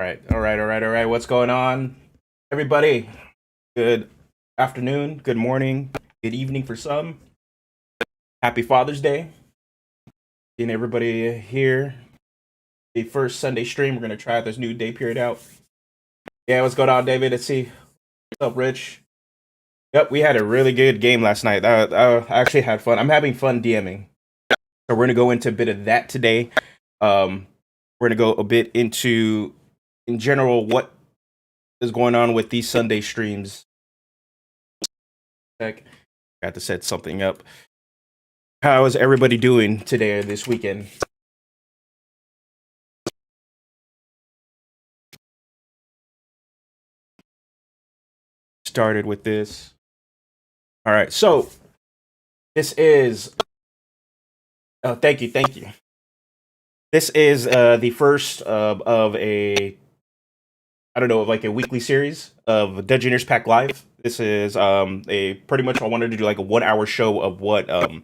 All right. What's going on, everybody? Good afternoon, good morning, good evening for some. Happy Father's Day. Seeing everybody here. The first Sunday stream. We're gonna try this new day period out. Yeah, what's going on, David? Let's see. What's up, Rich? Yep, we had a really good game last night. I actually had fun. I'm having fun DMing. So we're gonna go into a bit of that today. We're gonna go a bit into, in general, what is going on with these Sunday streams. Heck, got to set something up. How is everybody doing today or this weekend? Started with this. All right, so this is. Oh, thank you. This is the first of a, I don't know, like a weekly series of Dungeoneers Pack Live. This is a pretty much I wanted to do like a 1 hour show of what of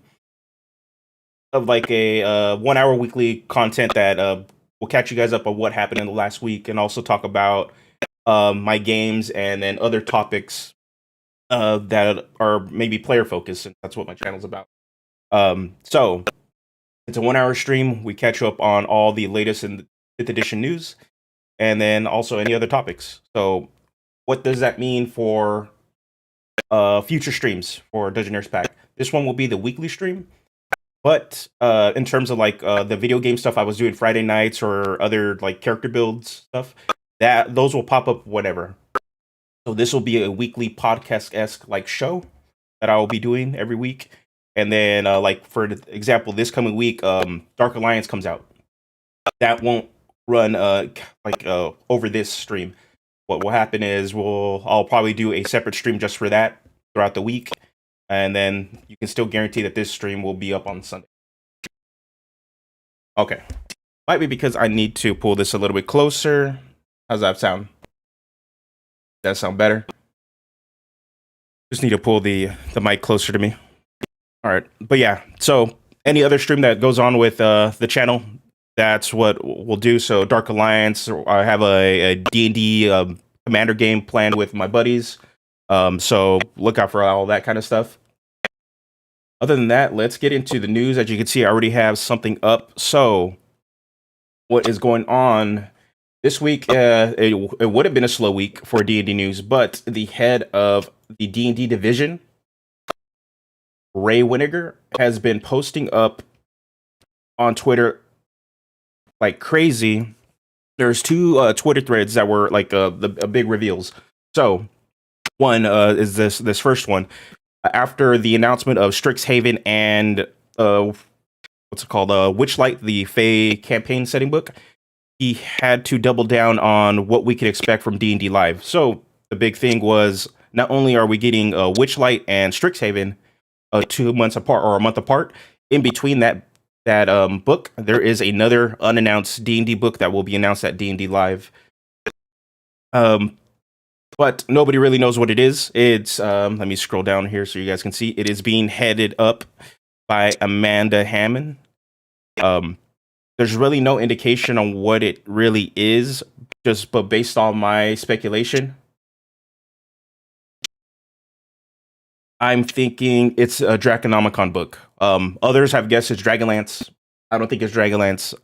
like a 1 hour weekly content that will catch you guys up on what happened in the last week, and also talk about my games and then other topics that are maybe player focused, and that's what my channel's about. So it's a 1 hour stream. We catch up on all the latest in 5th edition news, and then also any other topics. So what does that mean for future streams for Dungeoneers Pack? This one will be the weekly stream, but in terms of like the video game stuff I was doing Friday nights or other like character builds stuff, that those will pop up whenever. So this will be a weekly podcast-esque like show that I will be doing every week. And then like for example, this coming week, Dark Alliance comes out. That won't run over this stream. What will happen is I'll probably do a separate stream just for that throughout the week, and then you can still guarantee that this stream will be up on Sunday. Okay, might be because I need to pull this a little bit closer. How's that sound? Does that sound better? Just need to pull the mic closer to me. All right, but yeah, so any other stream that goes on with the channel, that's what we'll do. So Dark Alliance, I have a D&D commander game planned with my buddies. So look out for all that kind of stuff. Other than that, let's get into the news. As you can see, I already have something up. So what is going on this week? It would have been a slow week for D&D news, but the head of the D&D division, Ray Winiger, has been posting up on Twitter like crazy. There's two Twitter threads that were like the big reveals. So one is this first one. After the announcement of Strixhaven and what's it called, Witchlight, the Fey campaign setting book, he had to double down on what we could expect from D&D Live. So the big thing was, not only are we getting Witchlight and Strixhaven 2 months apart or a month apart, in between that book, there is another unannounced D&D book that will be announced at D&D Live. But nobody really knows what it is. It's let me scroll down here so you guys can see. It is being headed up by Amanda Hammond. There's really no indication on what it really is, but based on my speculation, I'm thinking it's a Draconomicon book. Others have guessed it's Dragonlance. I don't think it's Dragonlance.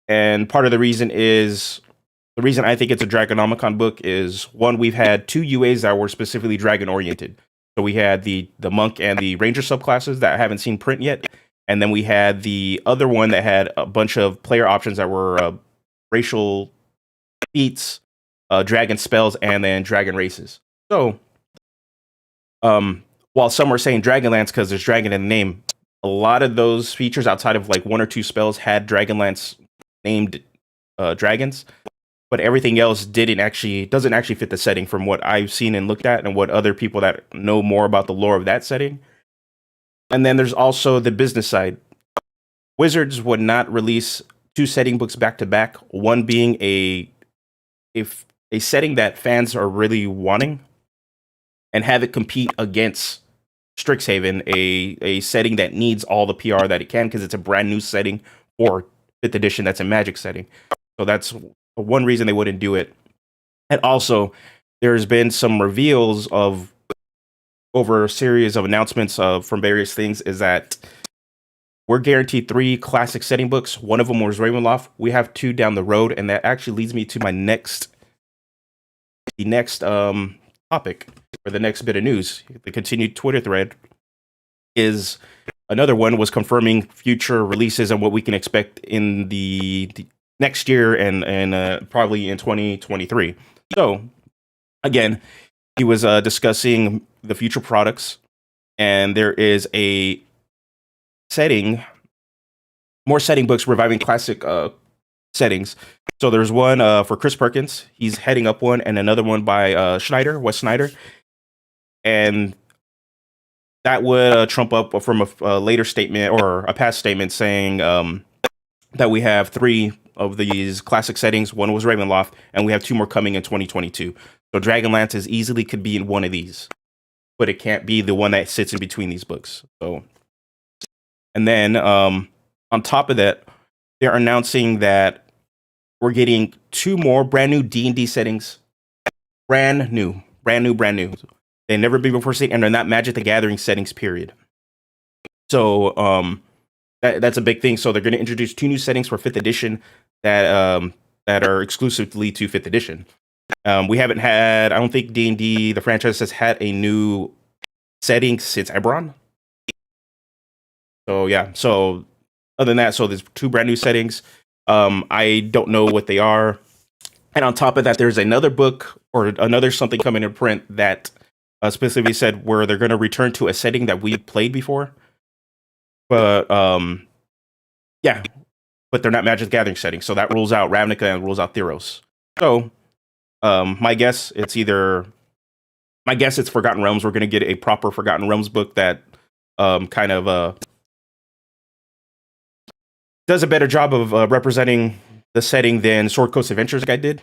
And part of the reason I think it's a Draconomicon book is, one, we've had 2 UAs that were specifically dragon oriented. So we had the monk and the ranger subclasses that I haven't seen print yet, and then we had the other one that had a bunch of player options that were racial feats, dragon spells, and then dragon races. So while some were saying Dragonlance because there's dragon in the name, a lot of those features outside of like 1 or 2 spells had Dragonlance named dragons, but everything else doesn't actually fit the setting from what I've seen and looked at, and what other people that know more about the lore of that setting. And then there's also the business side. Wizards would not release 2 setting books back to back, one being a setting that fans are really wanting, and have it compete against Strixhaven, a setting that needs all the PR that it can because it's a brand new setting for 5th edition that's a Magic setting. So that's one reason they wouldn't do it. And also, there's been some reveals of over a series of announcements from various things is that we're guaranteed 3 classic setting books. One of them was Ravenloft. We have 2 down the road, and that actually leads me to my next topic, or the next bit of news. The continued Twitter thread is another one was confirming future releases and what we can expect in the next year and probably in 2023. So again, he was discussing the future products, and there is a more setting books reviving classic settings. So there's one for Chris Perkins. He's heading up one, and another one by Wes Snyder. And that would trump up from a later statement or a past statement saying that we have 3 of these classic settings. One was Ravenloft, and we have 2 more coming in 2022. So Dragonlance is easily could be in one of these, but it can't be the one that sits in between these books. So, and then on top of that, they're announcing that we're getting 2 more brand new D&D settings, brand new. They've never been before seen, and they're not Magic the Gathering settings. Period. So that's a big thing. So they're going to introduce 2 new settings for 5th edition that are exclusively to 5th edition. We haven't had, I don't think D&D, the franchise, has had a new setting since Eberron. So yeah, so other than that, so there's 2 brand new settings. I don't know what they are. And on top of that, there's another book or another something coming in print that specifically said where they're going to return to a setting that we played before. But yeah, but they're not Magic the Gathering settings. So that rules out Ravnica and rules out Theros. So my guess it's Forgotten Realms. We're going to get a proper Forgotten Realms book that kind of does a better job of representing the setting than Sword Coast Adventures guy did.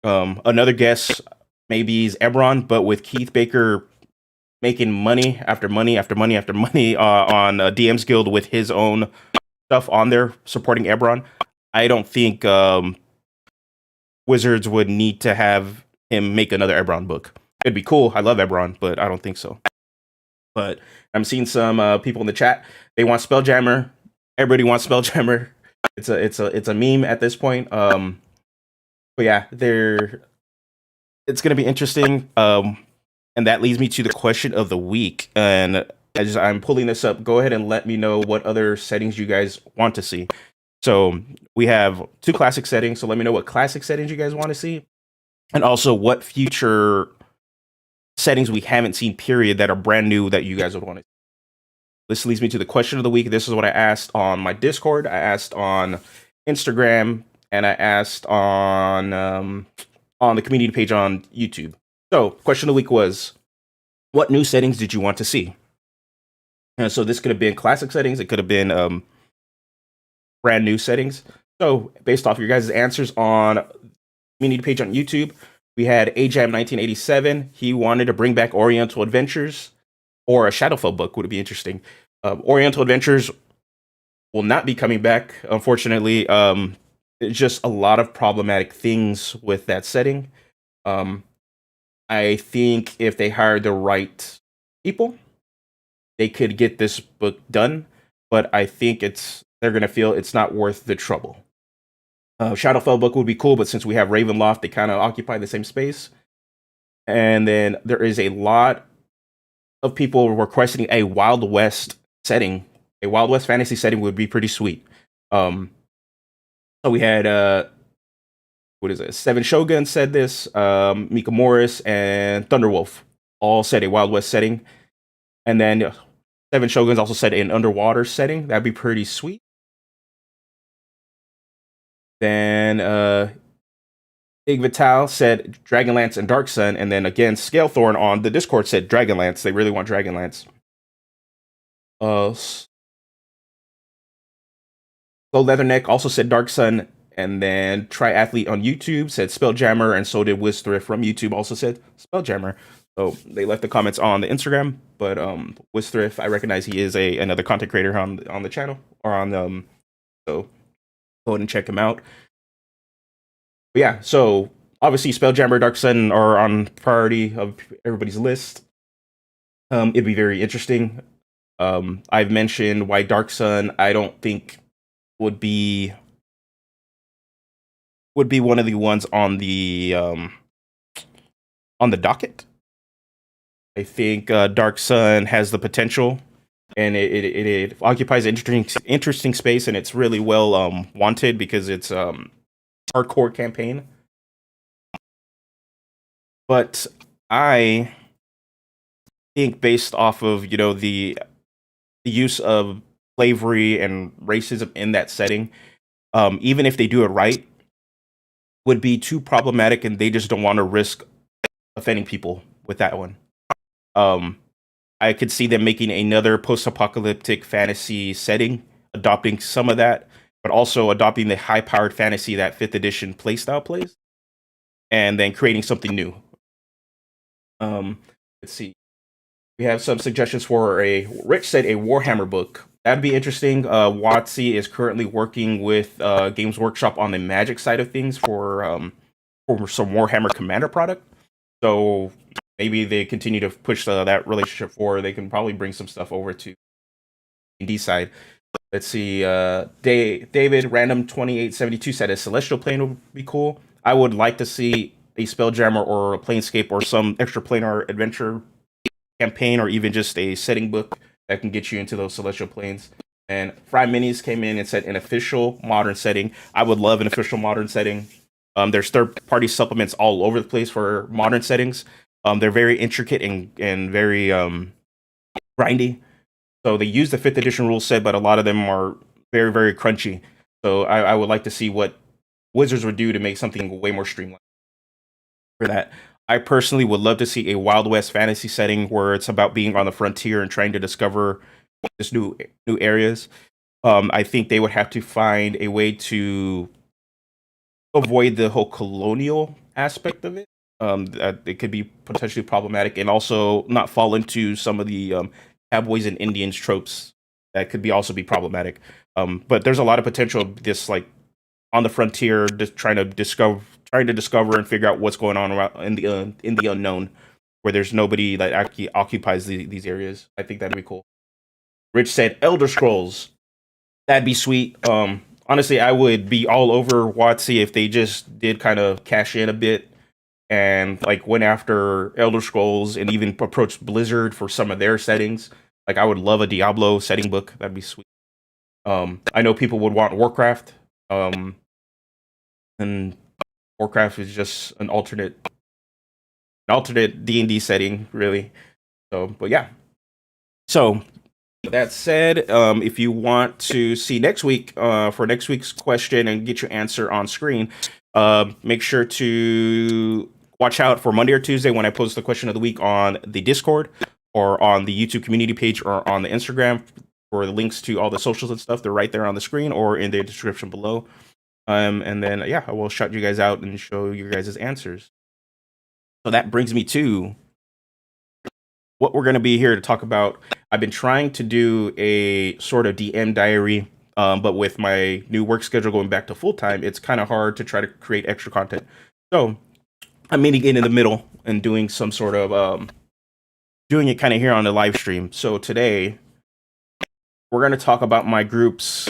Another guess maybe is Eberron, but with Keith Baker making money after money after money after money on DM's Guild with his own stuff on there supporting Eberron, I don't think Wizards would need to have him make another Eberron book. It'd be cool. I love Eberron, but I don't think so. But I'm seeing some people in the chat. They want Spelljammer. Everybody wants Spelljammer. It's a meme at this point. But yeah, it's gonna be interesting. And that leads me to the question of the week. And as I'm pulling this up, go ahead and let me know what other settings you guys want to see. So we have 2 classic settings. So let me know what classic settings you guys want to see, and also what future settings we haven't seen, period, that are brand new that you guys would want to see. This leads me to the question of the week. This is what I asked on my Discord, I asked on Instagram, and I asked on the community page on YouTube. So, question of the week was, what new settings did you want to see? And so this could have been classic settings. It could have been brand new settings. So, based off your guys' answers on community page on YouTube, we had Ajam1987. He wanted to bring back Oriental Adventures, or a Shadowfell book would be interesting. Oriental Adventures will not be coming back, unfortunately. It's just a lot of problematic things with that setting. I think if they hired the right people, they could get this book done. But I think they're going to feel it's not worth the trouble. Shadowfell book would be cool, but since we have Ravenloft, they kind of occupy the same space. And then there is a lot of people requesting a Wild West setting. A Wild West fantasy setting would be pretty sweet. So we had what is it? 7 Shoguns said this. Mika Morris and Thunderwolf all said a Wild West setting. And then 7 Shoguns also said an underwater setting. That'd be pretty sweet. Then Big Vital said Dragonlance and Dark Sun. And then again, Scalethorn on the Discord said Dragonlance. They really want Dragonlance. So Leatherneck also said Dark Sun. And then Triathlete on YouTube said Spelljammer, and so did Wizthrift from YouTube also said Spelljammer. So they left the comments on the Instagram, but Wizthrift, I recognize he is another content creator on the channel, or on so go ahead and check him out. But yeah, so obviously Spelljammer, Dark Sun are on priority of everybody's list. It'd be very interesting. I've mentioned why Dark Sun I don't think would be one of the ones on the docket. I think Dark Sun has the potential, and it occupies an interesting space, and it's really well wanted because it's hardcore campaign. But I think based off of the use of slavery and racism in that setting, even if they do it right, would be too problematic, and they just don't want to risk offending people with that one. I could see them making another post-apocalyptic fantasy setting, adopting some of that, but also adopting the high-powered fantasy that Fifth Edition playstyle plays, and then creating something new. Let's see. We have some suggestions for Rich said a Warhammer book. That'd be interesting. WotC is currently working with Games Workshop on the Magic side of things for some Warhammer Commander product. So maybe they continue to push that relationship forward. They can probably bring some stuff over to D side. Let's see. David Random 2872 said a Celestial Plane would be cool. I would like to see a Spelljammer or a Planescape or some extra planar adventure campaign, or even just a setting book that can get you into those Celestial Planes. And Fry Minis came in and said an official modern setting. I would love an official modern setting. There's third-party supplements all over the place for modern settings. They're very intricate and very grindy. So they use the 5th edition rule set, but a lot of them are very, very crunchy. So I would like to see what Wizards would do to make something way more streamlined for that. I personally would love to see a Wild West fantasy setting where it's about being on the frontier and trying to discover this new areas. I think they would have to find a way to avoid the whole colonial aspect of it. That it could be potentially problematic, and also not fall into some of the cowboys and Indians tropes that could also be problematic. But there's a lot of potential of this, like on the frontier, just trying to discover and figure out what's going on around in the unknown, where there's nobody that actually occupies these areas. I think that'd be cool. Rich said Elder Scrolls. That'd be sweet. Honestly, I would be all over WotC if they just did kind of cash in a bit and like went after Elder Scrolls and even approached Blizzard for some of their settings. Like I would love a Diablo setting book. That'd be sweet. I know people would want Warcraft. And Warcraft is just an alternate D&D setting, really. So, but yeah. So that said, if you want to see next week for next week's question and get your answer on screen, make sure to watch out for Monday or Tuesday when I post the question of the week on the Discord or on the YouTube community page or on the Instagram. For the links to all the socials and stuff, they're right there on the screen or in the description below. And then yeah, I will shout you guys out and show you guys' answers. So that brings me to what we're going to be here to talk about. I've been trying to do a sort of DM diary, but with my new work schedule going back to full time, it's kind of hard to try to create extra content. So I'm meeting in the middle and doing some sort of doing it kind of here on the live stream. So today we're going to talk about my group's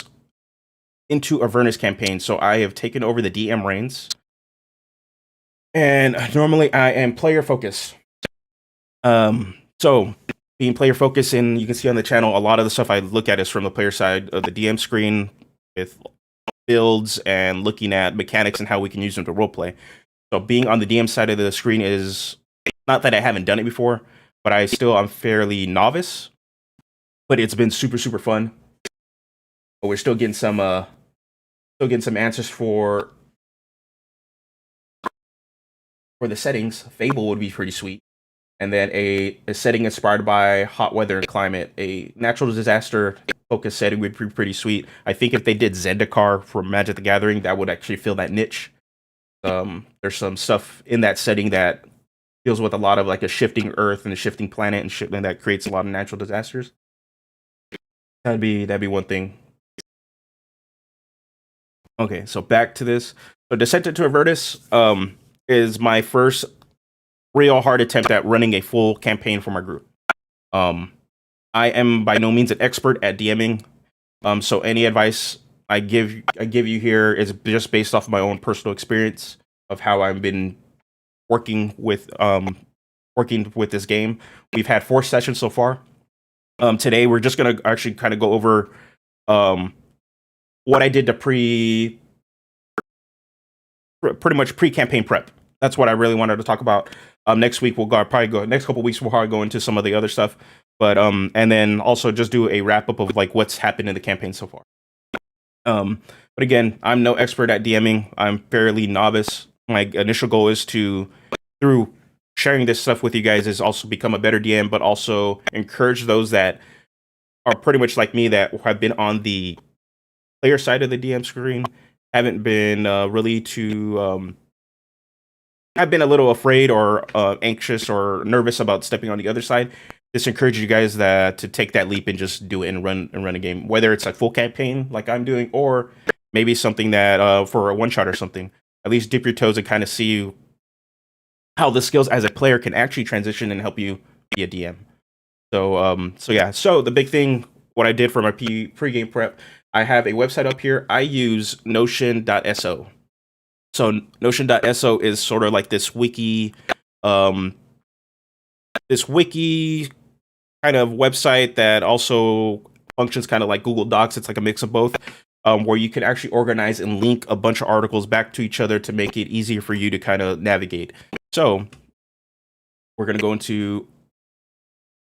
into Avernus campaign. So I have taken over the DM reins, and normally I am player focused. So being player focused, and you can see on the channel a lot of the stuff I look at is from the player side of the DM screen with builds and looking at mechanics and how we can use them to roleplay. So being on the DM side of the screen is not that I haven't done it before, but I'm fairly novice. But it's been super, super fun. But we're still getting some answers for the settings. Fable would be pretty sweet. And then a setting inspired by hot weather and climate. A natural disaster focus setting would be pretty sweet. I think if they did Zendikar for Magic the Gathering, that would actually fill that niche. There's some stuff in that setting that deals with a lot of like a shifting Earth and a shifting planet and that creates a lot of natural disasters. That'd be one thing. Okay, so back to this. So Descent into Avernus is my first real hard attempt at running a full campaign for my group. I am by no means an expert at DMing. So any advice I give you here is just based off of my own personal experience of how I've been working with this game. We've had 4 sessions so far. Today we're just gonna actually kind of go over what I did to pretty much pre-campaign prep. That's what I really wanted to talk about. Next week next couple weeks we'll probably go into some of the other stuff, but and then also just do a wrap up of like what's happened in the campaign so far. But again, I'm no expert at DMing. I'm fairly novice. My initial goal is to, through sharing this stuff with you guys, is also become a better DM, but also encourage those that are pretty much like me that have been on the player side of the DM screen, haven't been really too. I've been a little afraid or anxious or nervous about stepping on the other side. Just encourage you guys to take that leap and just do it and run a game, whether it's a full campaign like I'm doing, or maybe something that for a one shot or something. At least dip your toes and kind of see how the skills as a player can actually transition and help you be a DM. So yeah. So the big thing, what I did for my pregame prep, I have a website up here. I use Notion.So. So Notion.So is sort of like this wiki kind of website that also functions kind of like Google Docs. It's like a mix of both, where you can actually organize and link a bunch of articles back to each other to make it easier for you to kind of navigate. So we're going to go into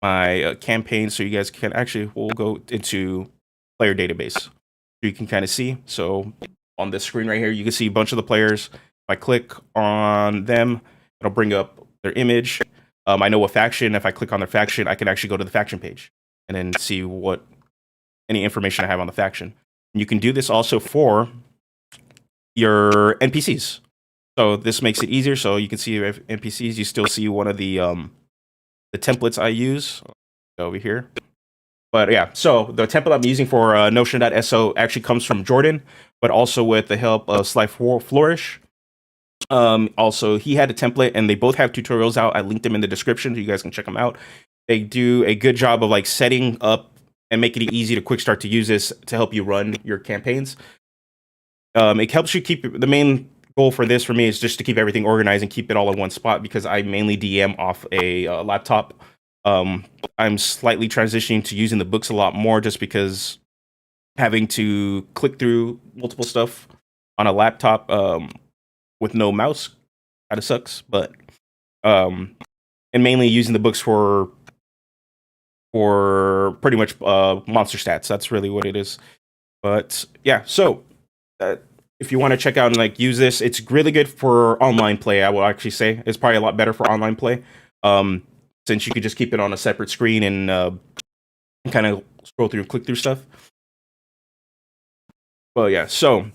my campaign so you guys can we'll go into player database. So you can kind of see. So on this screen right here, you can see a bunch of the players. If I click on them, it'll bring up their image. I know what faction. If I click on their faction, I can actually go to the faction page and then see any information I have on the faction. And you can do this also for your NPCs. So this makes it easier. So you can see NPCs. You still see one of the templates I use over here. But yeah, so the template I'm using for Notion.So actually comes from Jorphdan, but also with the help of Slyflourish. Also, he had a template, and they both have tutorials out. I linked them in the description, so you guys can check them out. They do a good job of like setting up and making it easy to quick start to use this to help you run your campaigns. It helps you keep the main goal for this for me is just to keep everything organized and keep it all in one spot because I mainly DM off a laptop. I'm slightly transitioning to using the books a lot more just because having to click through multiple stuff on a laptop with no mouse kind of sucks, but and mainly using the books for pretty much monster stats. That's really what it is. But yeah, so if you want to check out and like use this, it's really good for online play. I will actually say it's probably a lot better for online play. Since you could just keep it on a separate screen and kind of scroll through and click through stuff. Well, yeah, so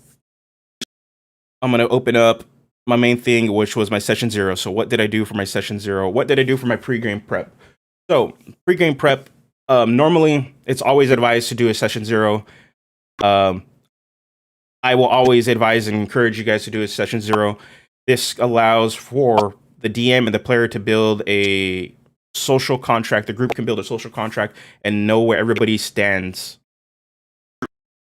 I'm going to open up my main thing, which was my session 0. So what did I do for my session 0? What did I do for my pregame prep? So pregame prep, normally it's always advised to do a session 0. I will always advise and encourage you guys to do a session 0. This allows for the DM and the player to build a social contract. The group can build a social contract and know where everybody stands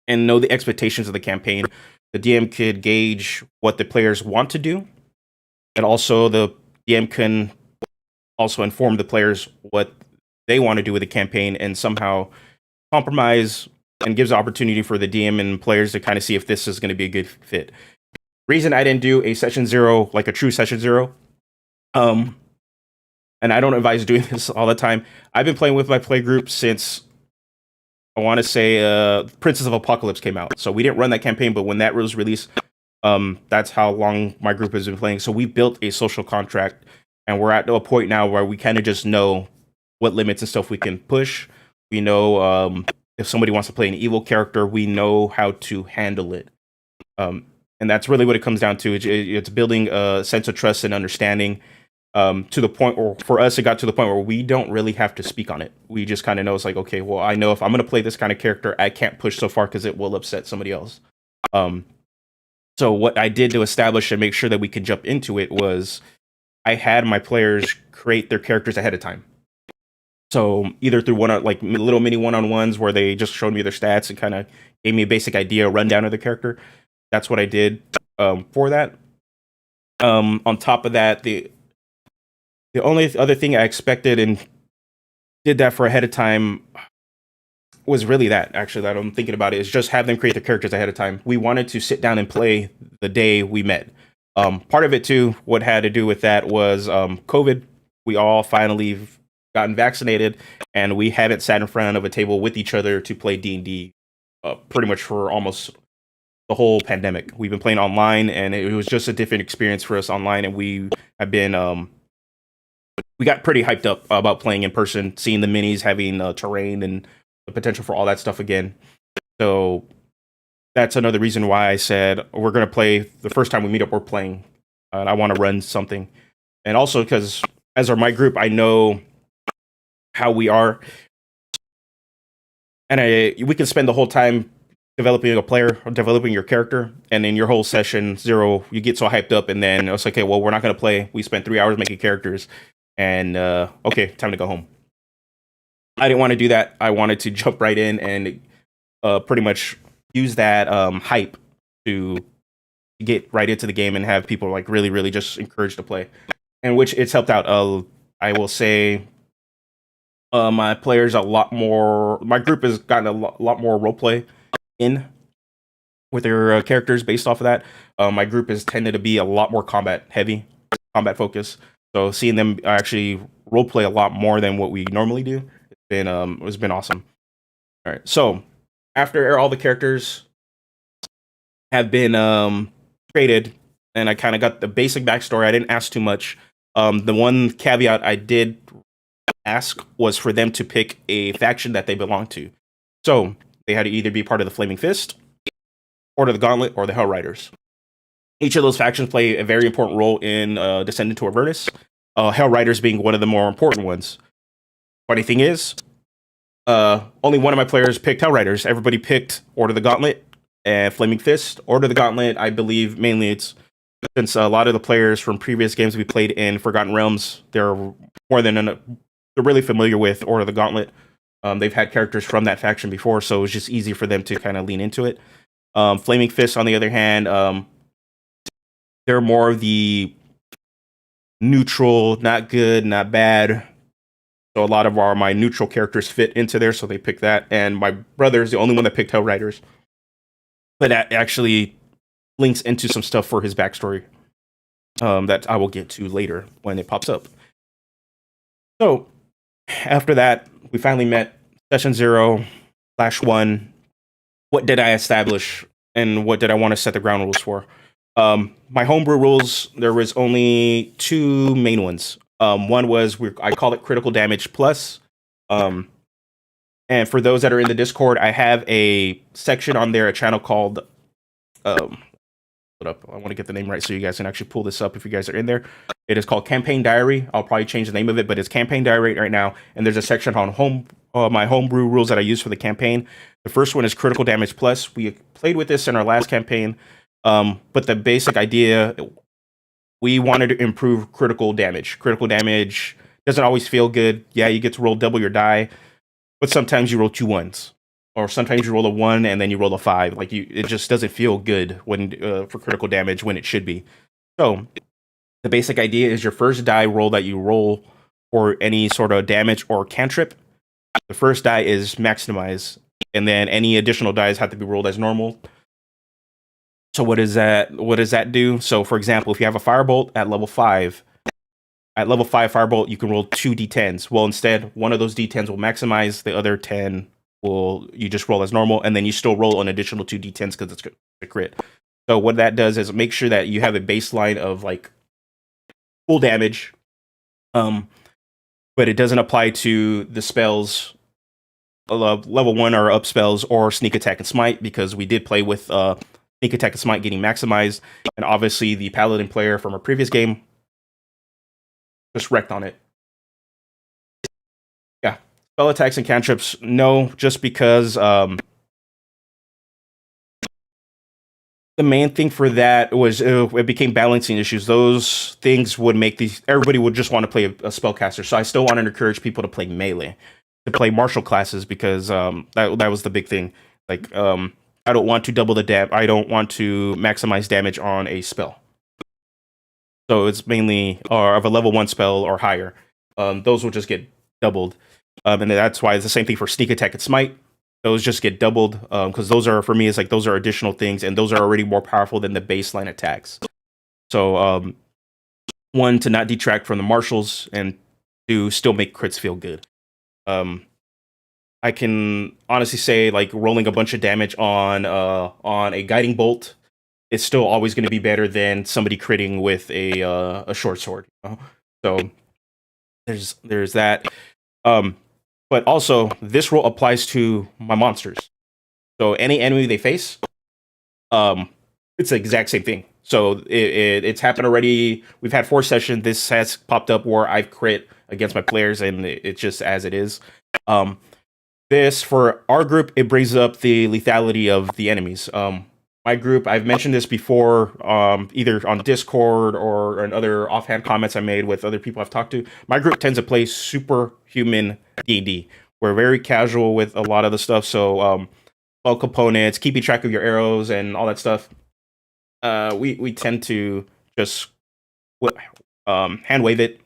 and know the expectations of the campaign. The DM could gauge what the players want to do, and also the DM can also inform the players what they want to do with the campaign and somehow compromise and gives the opportunity for the DM and players to kind of see if this is going to be a good fit. Reason I didn't do a session 0, like a true session 0, and I don't advise doing this all the time. I've been playing with my play group since, I want to say, Princess of Apocalypse came out. So we didn't run that campaign, but when that was released, that's how long my group has been playing. So we built a social contract, and we're at a point now where we kind of just know what limits and stuff we can push. We know if somebody wants to play an evil character, we know how to handle it. And that's really what it comes down to. It's building a sense of trust and understanding. To the point where, for us, it got to the point where we don't really have to speak on it. We just kind of know it's like, okay, well, I know if I'm going to play this kind of character, I can't push so far because it will upset somebody else. So what I did to establish and make sure that we could jump into it was I had my players create their characters ahead of time. So either through like little mini one-on-ones where they just showed me their stats and kind of gave me a basic idea, a rundown of the character. That's what I did for that. On top of that, the only other thing I expected and did that for ahead of time was really that, actually, that I'm thinking about it, is just have them create their characters ahead of time. We wanted to sit down and play the day we met. Part of it, too, what had to do with that was COVID. We all finally gotten vaccinated, and we haven't sat in front of a table with each other to play D&D pretty much for almost the whole pandemic. We've been playing online, and it was just a different experience for us online, and we have been... we got pretty hyped up about playing in person, seeing the minis, having terrain, and the potential for all that stuff again. So that's another reason why I said we're going to play the first time we meet up, we're playing. And I want to run something. And also because as my group, I know how we are. And we can spend the whole time developing a player, or developing your character. And in your whole session 0, you get so hyped up. And then it's like, okay, well, we're not going to play. We spent 3 hours making characters. And okay, time to go home. I didn't want to do that. I wanted to jump right in and pretty much use that hype to get right into the game and have people like really, really just encouraged to play, and which it's helped out. I will say my players a lot more. My group has gotten a lot more roleplay in with their characters based off of that. My group has tended to be a lot more combat heavy, combat focused. So seeing them actually roleplay a lot more than what we normally do, it's been awesome. All right, so after all the characters have been created, and I kind of got the basic backstory, I didn't ask too much. The one caveat I did ask was for them to pick a faction that they belong to. So they had to either be part of the Flaming Fist, Order of the Gauntlet, or the Hell Riders. Each of those factions play a very important role in Descending to Avernus. Hell Riders being one of the more important ones. Funny thing is, only one of my players picked Hell Riders. Everybody picked Order of the Gauntlet and Flaming Fist. Order of the Gauntlet, I believe, mainly it's since a lot of the players from previous games we played in Forgotten Realms, they're really familiar with Order of the Gauntlet. They've had characters from that faction before, so it's just easy for them to kind of lean into it. Flaming Fist, on the other hand, they're more of the neutral, not good, not bad. So a lot of my neutral characters fit into there, so they picked that. And my brother is the only one that picked Hell Riders. But that actually links into some stuff for his backstory that I will get to later when it pops up. So after that, we finally met session 0/1. What did I establish and what did I want to set the ground rules for? My homebrew rules, there was only 2 main ones. One was, I call it critical damage plus. And for those that are in the Discord, I have a section on there, a channel called, hold up, I want to get the name right so you guys can actually pull this up if you guys are in there. It is called Campaign Diary. I'll probably change the name of it, but it's Campaign Diary right now. And there's a section on my homebrew rules that I use for the campaign. The first one is critical damage plus. We played with this in our last campaign. But the basic idea, we wanted to improve critical damage. Critical damage doesn't always feel good. Yeah, you get to roll double your die, but sometimes you roll 2 1s. Or sometimes you roll a 1 and then you roll a 5. It just doesn't feel good when for critical damage when it should be. So the basic idea is your first die roll that you roll for any sort of damage or cantrip, the first die is maximize, and then any additional dice have to be rolled as normal. So what does that do? So for example, if you have a firebolt at level 5, at level 5 firebolt, you can roll 2 d10s. Well, instead, one of those d10s will maximize, the other 10 you just roll as normal, and then you still roll an additional 2 d10s because it's a crit. So what that does is make sure that you have a baseline of like full damage, but it doesn't apply to the spells level 1 or up spells or sneak attack and smite, because we did play with sneak attack and smite getting maximized, and obviously the paladin player from our previous game just wrecked on it. Yeah, spell attacks and cantrips, no, just because the main thing for that was it became balancing issues. Those things would make everybody would just want to play a spellcaster. So I still want to encourage people to play melee, to play martial classes, because that was the big thing. Like I don't want to double the I don't want to maximize damage on a spell. So it's mainly of a level 1 spell or higher. Those will just get doubled. And that's why it's the same thing for sneak attack and smite. Those just get doubled because those are, for me, it's like those are additional things, and those are already more powerful than the baseline attacks. So one, to not detract from the martials, and to still make crits feel good. I can honestly say, like, rolling a bunch of damage on a guiding bolt is still always going to be better than somebody critting with a short sword. You know? So there's that. But also, this rule applies to my monsters. So any enemy they face, it's the exact same thing. So it's happened already. We've had 4 sessions. This has popped up where I've crit against my players, and it's just as it is. This, for our group, it brings up the lethality of the enemies. My group, I've mentioned this before, either on Discord or in other offhand comments I made with other people I've talked to. My group tends to play superhuman D&D. We're very casual with a lot of the stuff, so all components, keeping track of your arrows and all that stuff. We tend to just hand wave it.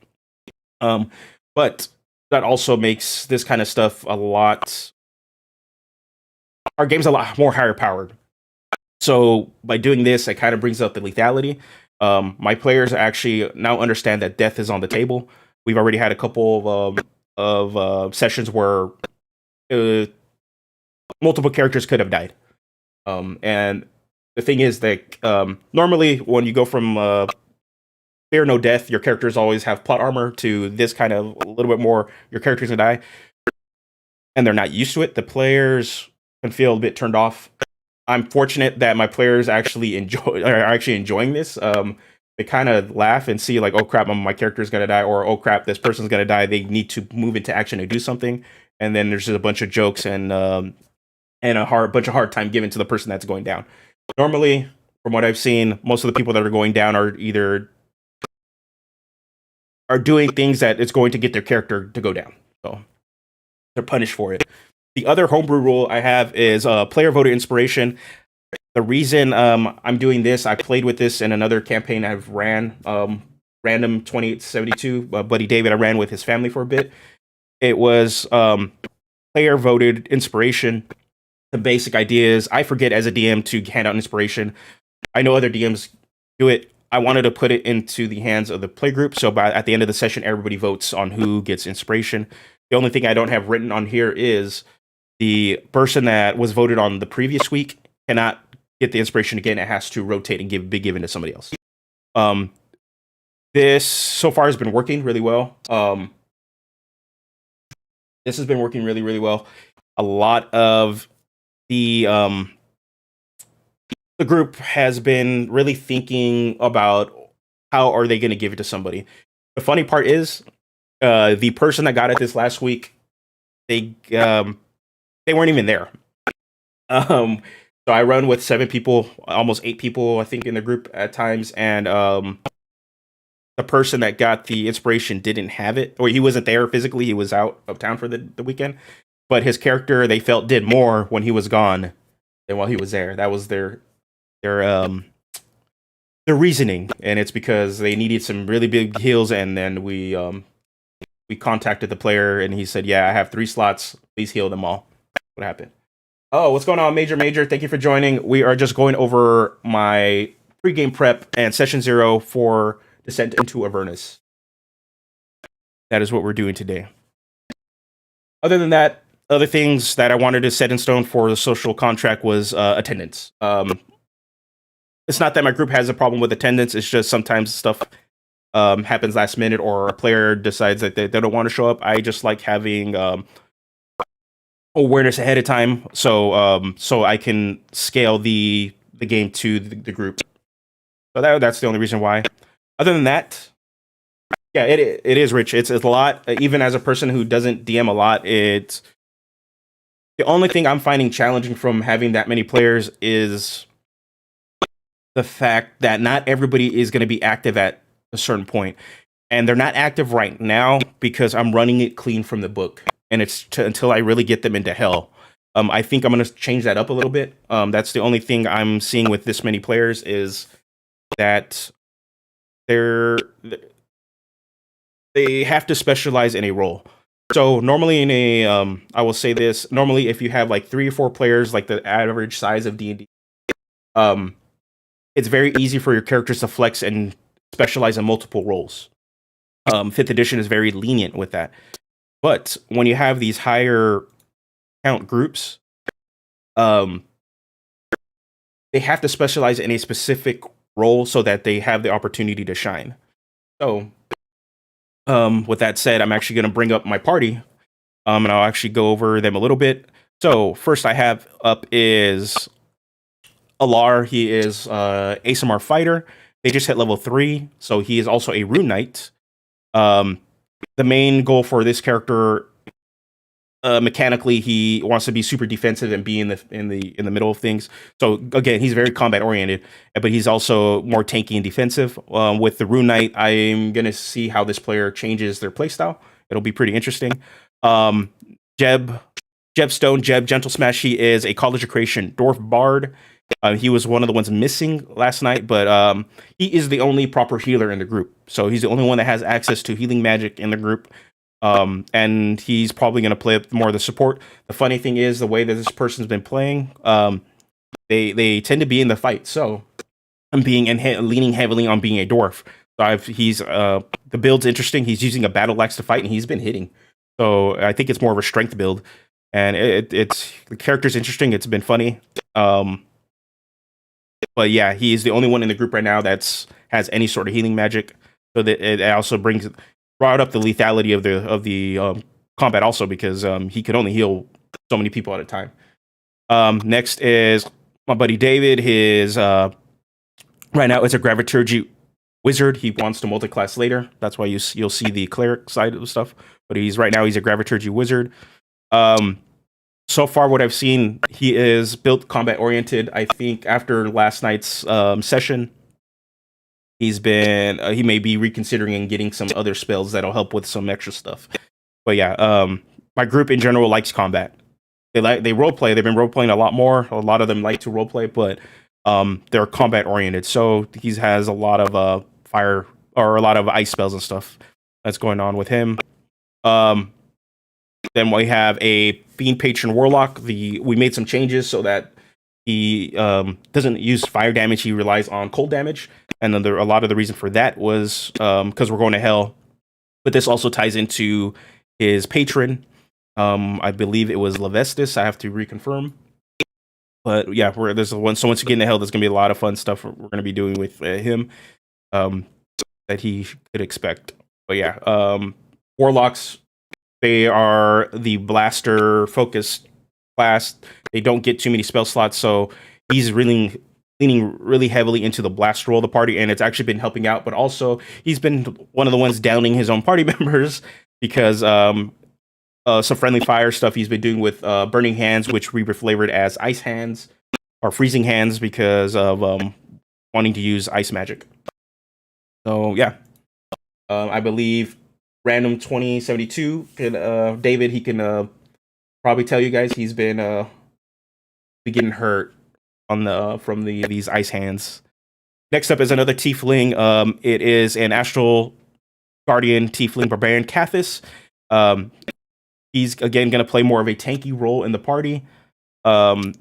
But that also makes this kind of stuff our game's a lot more higher powered. So by doing this, it kind of brings up the lethality. My players actually now understand that death is on the table. We've already had a couple of sessions where multiple characters could have died. And the thing is that normally when you go from fear no death, your characters always have plot armor, to this kind of a little bit more, your characters gonna die. And they're not used to it. The players can feel a bit turned off. I'm fortunate that my players are actually enjoying this. They kind of laugh and see, like, oh crap, my character's gonna die, or oh crap, this person's gonna die. They need to move into action to do something, and then there's just a bunch of jokes and a bunch of hard time given to the person that's going down. Normally, from what I've seen, most of the people that are going down are either doing things that it's going to get their character to go down, so they're punished for it. The other homebrew rule I have is player voted inspiration. The reason I'm doing this, I played with this in another campaign I've ran, Random 2872, Buddy David, I ran with his family for a bit. It was player voted inspiration. The basic idea is, I forget as a DM to hand out inspiration. I know other DMs do it. I wanted to put it into the hands of the play group, so at the end of the session, everybody votes on who gets inspiration. The only thing I don't have written on here is the person that was voted on the previous week cannot get the inspiration again. It has to rotate and be given to somebody else. This so far has been working really well. This has been working really, really well. A lot of the group has been really thinking about how are they going to give it to somebody. The funny part is, the person that got it this last week, they weren't even there. So I run with 7 people, almost 8 people, I think, in the group at times, and the person that got the inspiration didn't have it, or he wasn't there physically. He was out of town for the weekend, but his character, they felt, did more when he was gone than while he was there. That was their reasoning, and it's because they needed some really big heals, and then we contacted the player, and he said, "Yeah, I have 3 slots. Please heal them all." What happened? Oh, what's going on, Major? Thank you for joining. We are just going over my pregame prep and session 0 for Descent into Avernus. That is what we're doing today. Other than that, other things that I wanted to set in stone for the social contract was attendance. It's not that my group has a problem with attendance. It's just sometimes stuff happens last minute, or a player decides that they don't want to show up. I just like having awareness ahead of time, so I can scale the game to the group. So that's the only reason why. Other than that, yeah, it is rich. It's a lot. Even as a person who doesn't DM a lot, it's the only thing I'm finding challenging from having that many players is the fact that not everybody is going to be active at a certain point, and they're not active right now because I'm running it clean from the book, and it's until I really get them into hell. I think I'm going to change that up a little bit. That's the only thing I'm seeing with this many players is that they have to specialize in a role. So normally in a I will say this, normally if you have like 3 or 4 players, like the average size of D&D, it's very easy for your characters to flex and specialize in multiple roles. 5th edition is very lenient with that. But when you have these higher count groups, they have to specialize in a specific role so that they have the opportunity to shine. So with that said, I'm actually going to bring up my party, and I'll actually go over them a little bit. So first I have up is Alar. He is ASMR fighter. They just hit level 3, so he is also a rune knight. The main goal for this character, mechanically, he wants to be super defensive and be in the middle of things. So again, he's very combat oriented, but he's also more tanky and defensive. With the rune knight, I'm gonna see how this player changes their playstyle. It'll be pretty interesting. Jeb Stone, Gentle Smash. He is a College of Creation dwarf bard. He was one of the ones missing last night, but he is the only proper healer in the group. So he's the only one that has access to healing magic in the group. And he's probably going to play more of the support. The funny thing is, the way that this person's been playing, they tend to be in the fight. So I'm leaning heavily on being a dwarf. So the build's interesting. He's using a battle axe to fight, and he's been hitting. So I think it's more of a strength build, and it's the character's interesting. It's been funny. But yeah, he's the only one in the group right now has any sort of healing magic. So that it also brought up the lethality of the combat also, because he could only heal so many people at a time. Next is my buddy David. His right now it's a Graviturgy wizard. He wants to multi-class later. That's why you'll see the cleric side of the stuff. But right now he's a Graviturgy wizard. So far, what I've seen, he is built combat oriented. I think after last night's session, he may be reconsidering and getting some other spells that'll help with some extra stuff. But yeah, my group in general likes combat. They roleplay. They've been roleplaying a lot more. A lot of them like to roleplay, but they're combat oriented. So he has a lot of fire or a lot of ice spells and stuff that's going on with him. Then we have a Fiend Patron Warlock. We made some changes so that he doesn't use fire damage. He relies on cold damage. And then a lot of the reason for that was because we're going to hell. But this also ties into his patron. I believe it was Levestis. I have to reconfirm. But yeah, there's one. So once you get into hell, there's going to be a lot of fun stuff we're going to be doing with him that he could expect. But yeah, Warlocks, they are the blaster focused class. They don't get too many spell slots, so he's leaning really heavily into the blast role of the party, and it's actually been helping out. But also, he's been one of the ones downing his own party members because some friendly fire stuff he's been doing with Burning Hands, which we reflavored as Ice Hands or Freezing Hands because of wanting to use ice magic. So yeah, I believe Random 2072 David, he can probably tell you guys he's been getting hurt on from these ice hands. Next up is another tiefling. It is an astral guardian tiefling barbarian Cathis. He's again going to play more of a tanky role in the party. The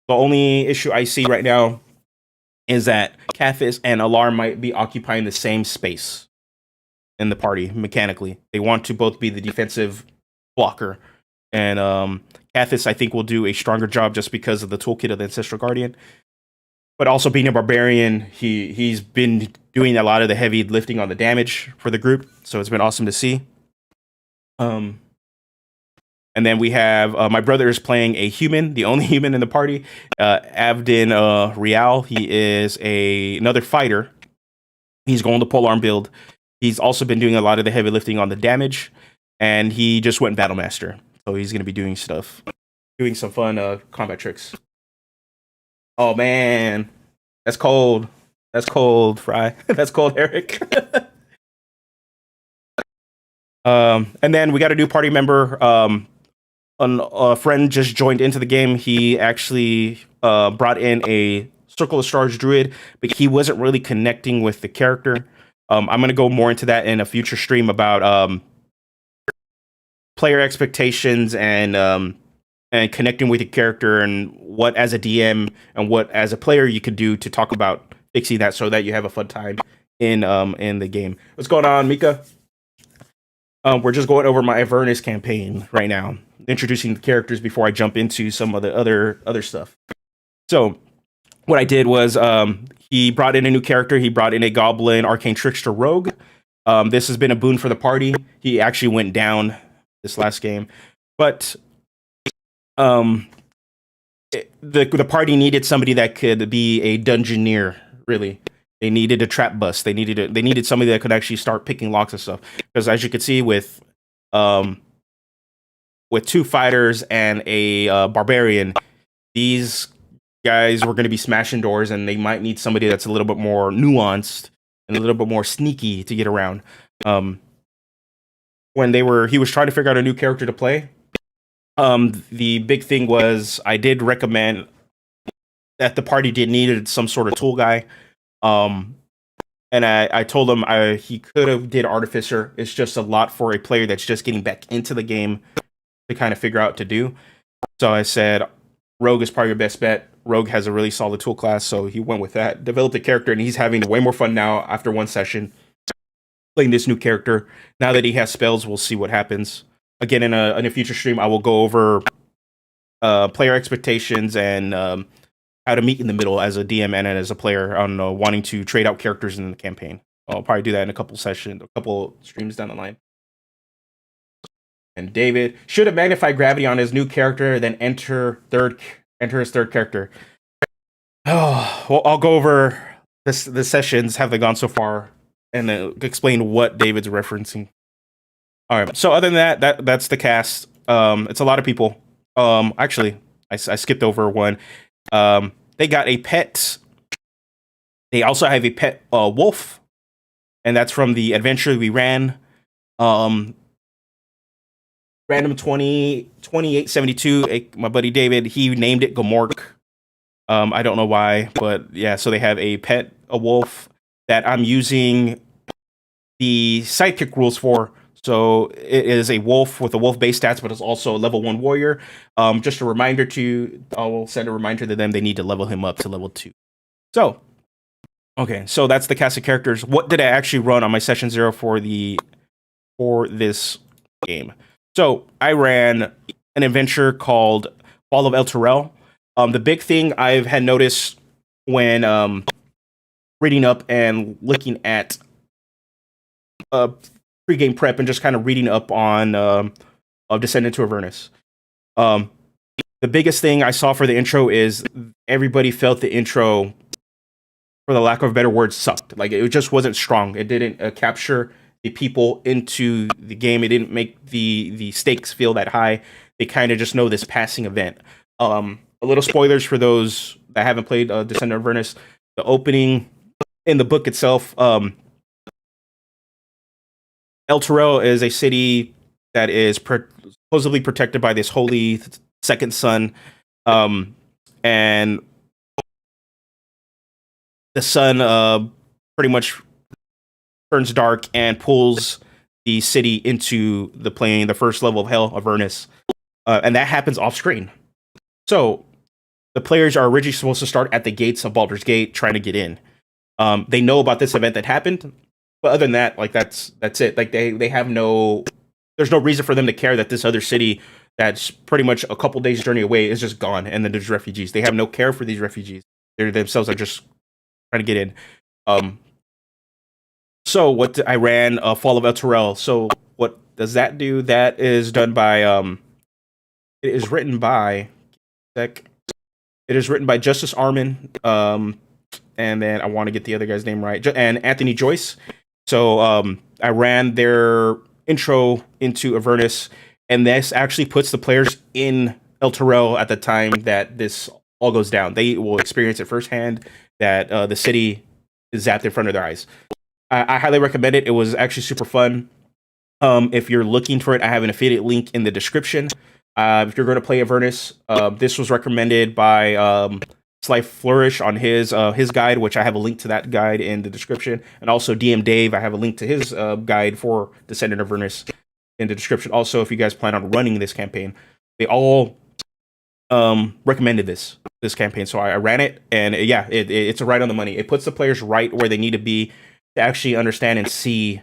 only issue I see right now is that Cathis and Alar might be occupying the same space in the party mechanically. They want to both be the defensive blocker, and Cathis I think will do a stronger job just because of the toolkit of the Ancestral Guardian. But also being a barbarian, he's been doing a lot of the heavy lifting on the damage for the group, so it's been awesome to see. And then we have my brother is playing a human, the only human in the party, Avernus Real. He is another fighter. He's going to polearm build. He's also been doing a lot of the heavy lifting on the damage, and he just went Battle Master. So he's going to be doing some fun combat tricks. Oh, man. That's cold. That's cold, Fry. That's cold, Eric. And then we got a new party member. A friend just joined into the game. He actually brought in a Circle of Stars druid, but he wasn't really connecting with the character. I'm going to go more into that in a future stream about player expectations and connecting with the character and what as a DM and what as a player you could do to talk about fixing that so that you have a fun time in the game. What's going on, Mika? We're just going over my Avernus campaign right now, introducing the characters before I jump into some of the other stuff. So what I did was he brought in a new character. He brought in a Goblin Arcane Trickster Rogue. This has been a boon for the party. He actually went down this last game, but the party needed somebody that could be a Dungeoneer. Really, they needed a trap bust. They needed somebody that could actually start picking locks and stuff. Because as you can see with 2 fighters and a barbarian, these guys were going to be smashing doors, and they might need somebody that's a little bit more nuanced and a little bit more sneaky to get around. When he was trying to figure out a new character to play. The big thing was I did recommend that the party needed some sort of tool guy. And I told him he could have did Artificer. It's just a lot for a player that's just getting back into the game to kind of figure out what to do. So I said, Rogue is probably your best bet. Rogue has a really solid tool class, so he went with that. Developed a character, and he's having way more fun now after one session playing this new character. Now that he has spells, we'll see what happens. Again, in a future stream, I will go over player expectations and how to meet in the middle as a DM and as a player on wanting to trade out characters in the campaign. I'll probably do that in a couple streams down the line. And David should have magnified gravity on his new character, then enter his third character. Oh, well, I'll go over the sessions, have they gone so far, and explain what David's referencing. All right. So other than that's the cast. It's a lot of people. Actually, I skipped over one. They got a pet. They also have a pet wolf, and that's from the adventure we ran. Random 2872. My buddy David, he named it Gomork. I don't know why, but yeah. So they have a wolf that I'm using the sidekick rules for. So it is a wolf with a wolf base stats, but it's also a level 1 warrior. Just a reminder I'll send a reminder to them. They need to level him up to level 2. So, okay. So that's the cast of characters. What did I actually run on my session 0 for this game? So I ran an adventure called Fall of Elturel. The big thing I've had noticed when reading up and looking at Pregame Prep and just kind of reading up on Descendant to Avernus. The biggest thing I saw for the intro is everybody felt the intro, for the lack of a better word, sucked. Like, it just wasn't strong. It didn't capture the people into the game. It didn't make the stakes feel that high. They kind of just know this passing event. A little spoilers for those that haven't played Descendant of Avernus. The opening in the book itself, Elturel is a city that is supposedly protected by this holy second sun, and the sun pretty much turns dark and pulls the city into the first level of hell, Avernus, and that happens off screen. So the players are originally supposed to start at the gates of Baldur's Gate trying to get in. They know about this event that happened. But other than that, like that's it. Like they have there's no reason for them to care that this other city that's pretty much a couple days journey away is just gone, and then there's refugees. They have no care for these refugees. They themselves are just trying to get in. So I ran Fall of Elturel. So what does that do? That is done by it is written by Justice Armin. And then I want to get the other guy's name right, and Anthony Joyce. So I ran their intro into Avernus, and this actually puts the players in Elturel at the time that this all goes down. They will experience it firsthand. that the city is zapped in front of their eyes. I highly recommend it. It was actually super fun. If you're looking for it, I have an affiliate link in the description. If you're going to play Avernus, this was recommended by Slyflourish on his guide, which I have a link to that guide in the description, and also DM Dave. I have a link to his guide for Descendant of Avernus in the description. Also, if you guys plan on running this campaign, they all recommended this campaign, so I ran it, and it's right on the money. It puts the players right where they need to be to actually understand and see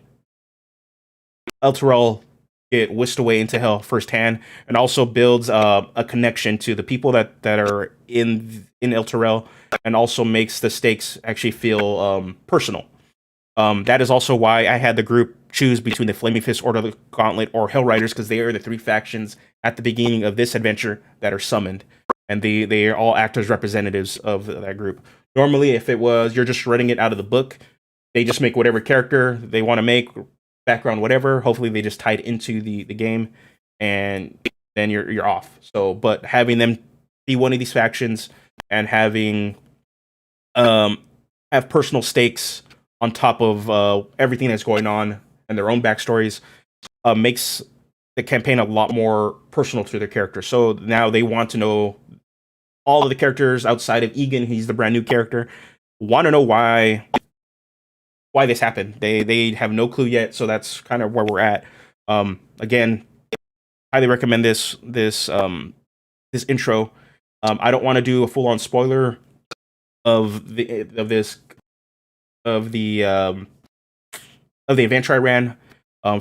Elturel get whisked away into hell firsthand, and also builds a connection to the people that are in Elturel, and also makes the stakes actually feel personal. That is also why I had the group choose between the Flaming Fist, Order of the Gauntlet, or Hell Riders, because they are the 3 factions at the beginning of this adventure that are summoned, and they are all actors representatives of that group. Normally, if it was you're just running it out of the book, they just make whatever character they want to make, background, whatever. Hopefully, they just tied into the game, and then you're off. So, but having them be one of these factions and having have personal stakes on top of everything that's going on and their own backstories makes the campaign a lot more personal to their characters. So now they want to know all of the characters outside of Egan. He's the brand new character. Want to know why this happened. They have no clue yet, so that's kind of where we're at. Again, highly recommend this intro. I don't want to do a full on spoiler of the adventure I ran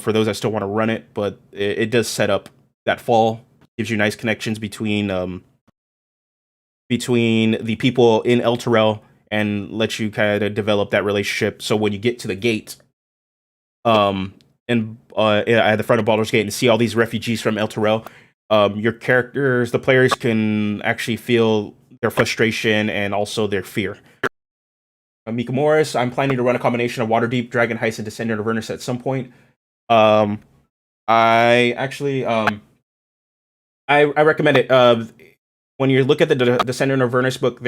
for those that still want to run it, but it does set up that fall, gives you nice connections between the people in Elturel, and lets you kind of develop that relationship. So when you get to the gate, and at the front of Baldur's Gate, and see all these refugees from Elturel, your characters, the players, can actually feel their frustration and also their fear. Mika Morris, I'm planning to run a combination of Waterdeep, Dragon Heist, and Descendant of Avernus at some point. I actually I recommend it. When you look at the Descendant of Avernus book,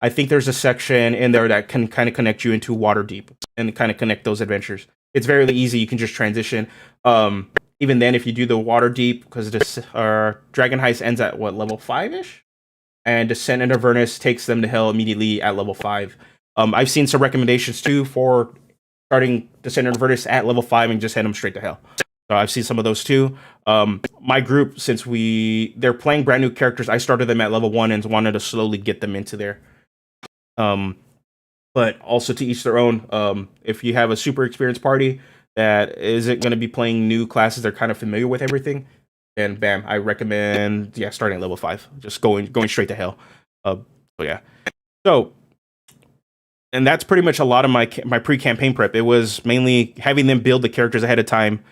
I think there's a section in there that can kind of connect you into Waterdeep and kind of connect those adventures. It's very easy. You can just transition. Even then, if you do the Waterdeep, because this Dragon Heist ends at level 5-ish? And Descendant of Avernus takes them to hell immediately at level 5. I've seen some recommendations too for starting Descendant of Avernus at level 5 and just head them straight to hell. So I've seen some of those too. My group, since they're playing brand new characters, I started them at level 1 and wanted to slowly get them into there. But also to each their own. If you have a super experienced party that isn't going to be playing new classes, they're kind of familiar with everything, and bam, I recommend starting at level 5, just going straight to hell. And that's pretty much a lot of my pre-campaign prep. It was mainly having them build the characters ahead of time,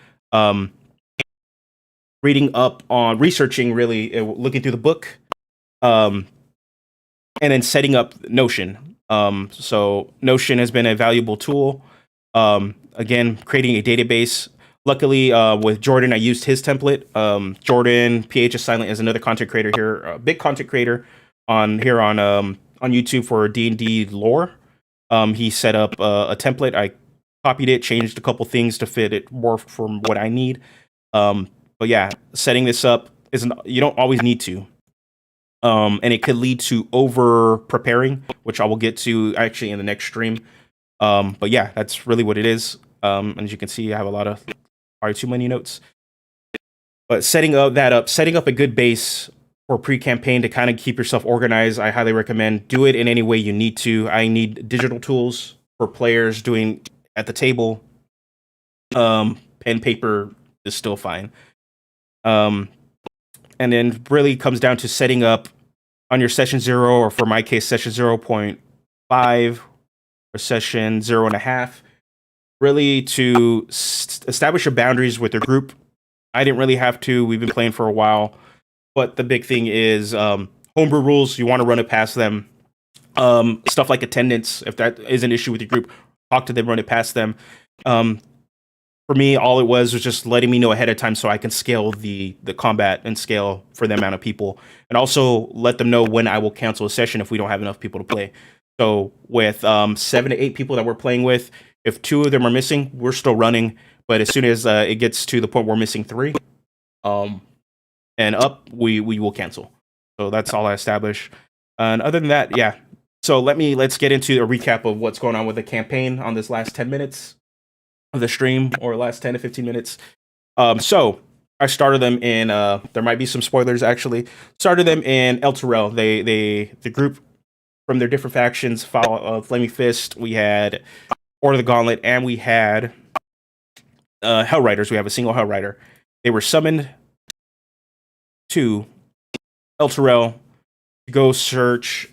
reading up on researching, really looking through the book, and then setting up Notion. So Notion has been a valuable tool. Again, creating a database. Luckily, with Jordan, I used his template. Jordan, PH is Silent, is another content creator here, a big content creator on YouTube for D&D lore. He set up a template. I copied it, changed a couple things to fit it more from what I need. But yeah, setting this up you don't always need to. And it could lead to over preparing, which I will get to actually in the next stream. But yeah, that's really what it is. And as you can see, I have a lot of too many notes. But setting up a good base for pre-campaign to kind of keep yourself organized, I highly recommend. Do it in any way you need to. I need digital tools for players doing at the table. Pen, paper is still fine. And then really comes down to setting up on your session 0, or for my case, session 0.5 or session 0.5, really to establish your boundaries with your group. I didn't really have to. We've been playing for a while. But the big thing is homebrew rules. You want to run it past them. Stuff like attendance, if that is an issue with your group, talk to them, run it past them. for me, all it was just letting me know ahead of time so I can scale the combat and scale for the amount of people, and also let them know when I will cancel a session if we don't have enough people to play. So with 7 to 8 people that we're playing with, if 2 of them are missing, we're still running. But as soon as it gets to the point where we're missing 3, and up, we will cancel. So that's all I establish. And other than that, yeah. So let's get into a recap of what's going on with the campaign on this last 10 minutes of the stream, or last 10 to 15 minutes. So I started them in there might be some spoilers actually. Started them in Elturel. The group from their different factions follow Flaming Fist. We had Order of the Gauntlet, and we had Hell Riders. We have a single Hell Rider. They were summoned to Elturel to go search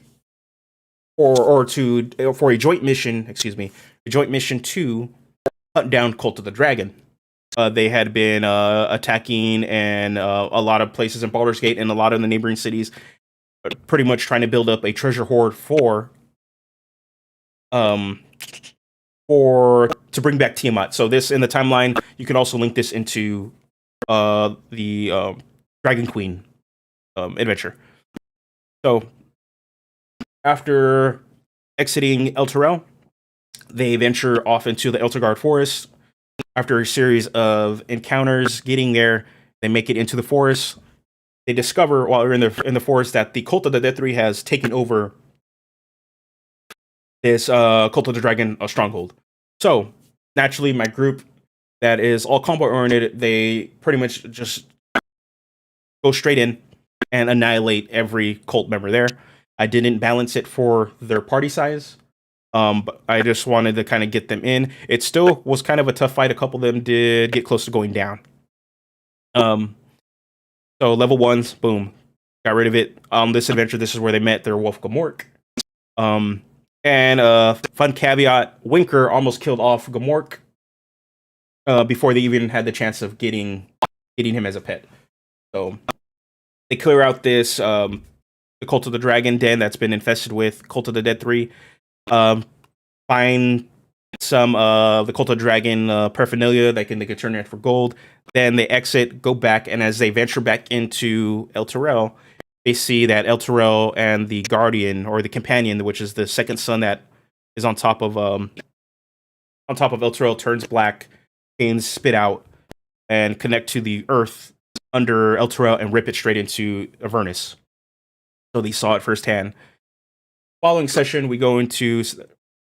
for a joint mission. Excuse me, a joint mission to hunt down Cult of the Dragon. They had been attacking and a lot of places in Baldur's Gate and a lot of the neighboring cities, pretty much trying to build up a treasure hoard to bring back Tiamat. So this in the timeline, you can also link this into the Dragon Queen adventure. So after exiting Elturel, they venture off into the Elturgard Forest. After a series of encounters getting there, they make it into the forest. They discover while they're in the forest that the Cult of the Dead 3 has taken over this Cult of the Dragon stronghold. So naturally, my group that is all combat oriented, they pretty much just go straight in and annihilate every cult member there. I didn't balance it for their party size. But I just wanted to kind of get them in. It still was kind of a tough fight. A couple of them did get close to going down. So level 1s, boom, got rid of it. On this adventure, this is where they met their Wolf Gamork. And fun caveat, Winker almost killed off Gamork before they even had the chance of getting him as a pet. So they clear out this the Cult of the Dragon den that's been infested with Cult of the Dead 3. Find some the Cult of Dragon paraphernalia they can turn it for gold. Then they exit, go back, and as they venture back into Elturel, they see that Elturel and the Guardian, or the Companion, which is the second sun that is on top of Elturel, turns black, chains spit out and connect to the earth under Elturel and rip it straight into Avernus. So they saw it firsthand. Following session, we go into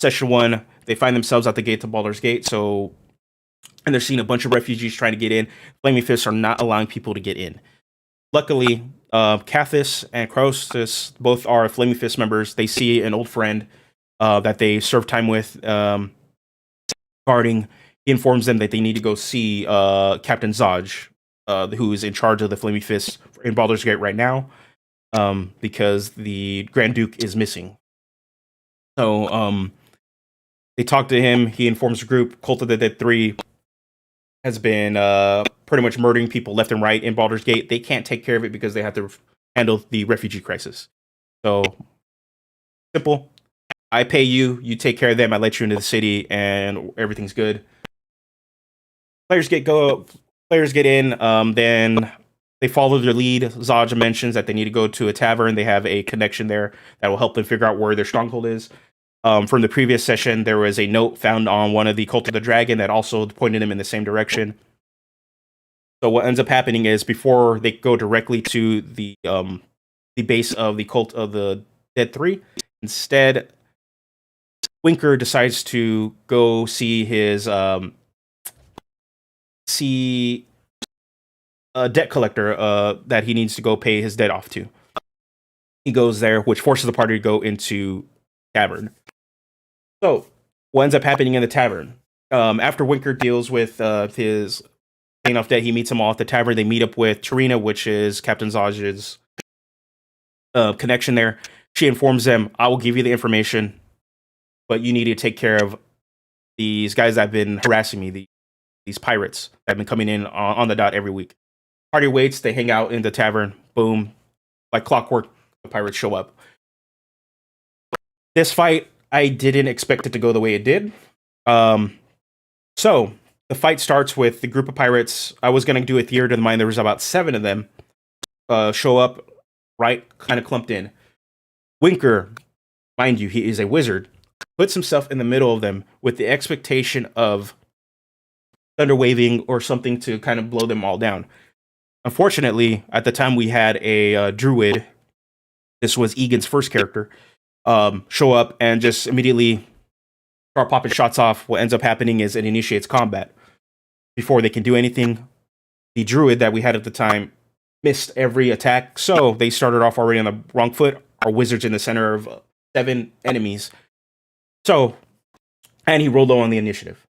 session 1. They find themselves at the gate to Baldur's Gate. And they're seeing a bunch of refugees trying to get in. Flaming Fists are not allowing people to get in. Luckily, Cathis and Croesus both are Flaming Fist members. They see an old friend that they served time with guarding. He informs them that they need to go see Captain Zaj, who is in charge of the Flaming Fists in Baldur's Gate right now, because the Grand Duke is missing. So they talk to him. He informs the group Cult of the Dead 3 has been pretty much murdering people left and right in Baldur's Gate. They can't take care of it because they have to handle the refugee crisis. So simple. I pay you. You take care of them. I let you into the city, and everything's good. Players get in. Then they follow their lead. Zaja mentions that they need to go to a tavern. They have a connection there that will help them figure out where their stronghold is. From the previous session, there was a note found on one of the Cult of the Dragon that also pointed them in the same direction. So what ends up happening is, before they go directly to the base of the Cult of the Dead 3, instead, Winker decides to go see his debt collector that he needs to go pay his debt off to. He goes there, which forces the party to go into tavern. So what ends up happening in the tavern? After Winker deals with his paying off debt, he meets them all at the tavern. They meet up with Tarina, which is Captain Zaj's connection there. She informs them, I will give you the information, but you need to take care of these guys that have been harassing me, these pirates that have been coming in on the dot every week. Party waits, they hang out in the tavern. Boom. Like clockwork, the pirates show up. This fight, I didn't expect it to go the way it did. So the fight starts with the group of pirates. I was gonna do a theater of the mind. There was about 7 of them. Show up, right, kind of clumped in. Winker, mind you, he is a wizard, puts himself in the middle of them with the expectation of thunder waving or something to kind of blow them all down. Unfortunately, at the time we had a druid. This was Egan's first character. Show up and just immediately start popping shots off. What ends up happening is it initiates combat. Before they can do anything, the druid that we had at the time missed every attack, so they started off already on the wrong foot. Our wizard's in the center of 7 enemies. So, and he rolled low on the initiative.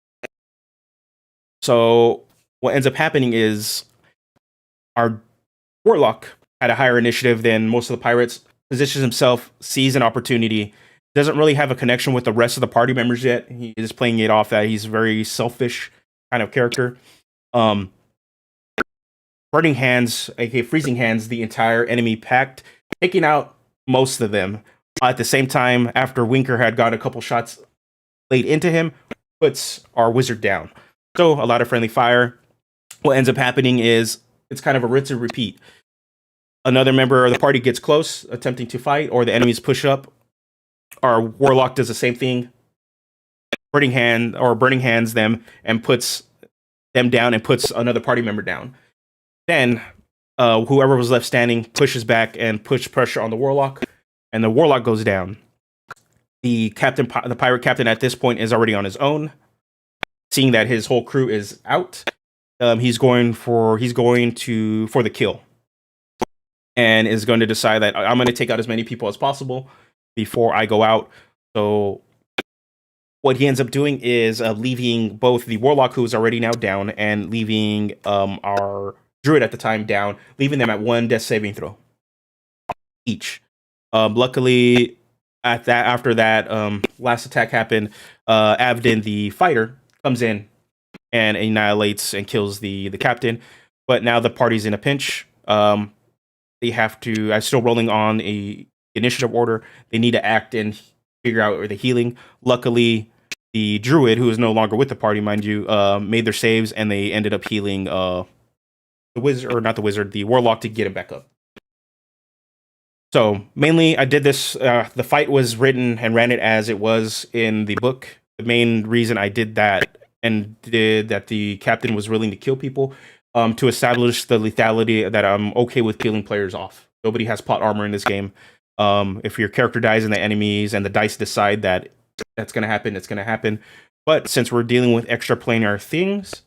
So, what ends up happening is our warlock had a higher initiative than most of the pirates, positions himself, sees an opportunity, doesn't really have a connection with the rest of the party members yet. He is playing it off that he's a very selfish kind of character. Burning hands, aka freezing hands, the entire enemy pact, taking out most of them. At the same time, after Winker had got a couple shots laid into him, puts our wizard down. So a lot of friendly fire. What ends up happening is it's kind of a rinse and repeat. Another member of the party gets close, attempting to fight, or the enemies push up. Our warlock does the same thing, burning hands them and puts them down and puts another party member down. Then whoever was left standing pushes back and puts pressure on the warlock, and the warlock goes down. The pirate captain at this point is already on his own, seeing that his whole crew is out. He's going for the kill, and is going to decide that I'm going to take out as many people as possible before I go out. So what he ends up doing is leaving both the warlock, who is already now down, and leaving our druid at the time down, leaving them at 1 death saving throw each. Luckily, after that last attack happened, Avden, the fighter, comes in and annihilates and kills the captain. But now the party's in a pinch. They have to. I'm still rolling on a initiative order. They need to act and figure out the healing. Luckily, the druid, who is no longer with the party, mind you, made their saves, and they ended up healing the warlock, to get him back up. So mainly, I did this. The fight was written and ran it as it was in the book. The main reason I did that and did that, the captain was willing to kill people, to establish the lethality that I'm okay with killing players off. Nobody has plot armor in this game. If your character dies and the enemies and the dice decide that that's going to happen, it's going to happen. But since we're dealing with extra planar things,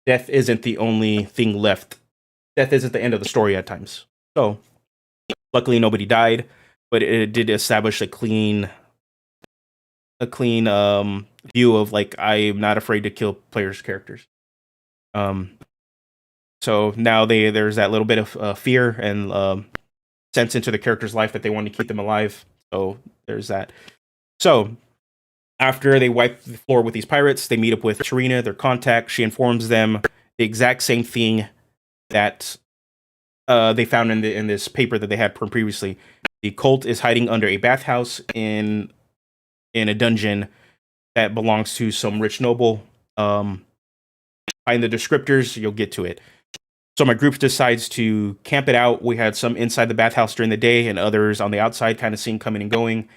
death isn't the only thing left. Death isn't the end of the story at times. So, luckily nobody died, but it did establish a clean view of, like, I'm not afraid to kill players' characters. So now there's that little bit of fear and sense into the character's life that they want to keep them alive. So there's that. So after they wipe the floor with these pirates, they meet up with Tarina, their contact. She informs them the exact same thing that they found in this paper that they had previously. The cult is hiding under a bathhouse in a dungeon that belongs to some rich noble. Find the descriptors, you'll get to it. So my group decides to camp it out. We had some inside the bathhouse during the day and others on the outside, kind of seeing coming and going.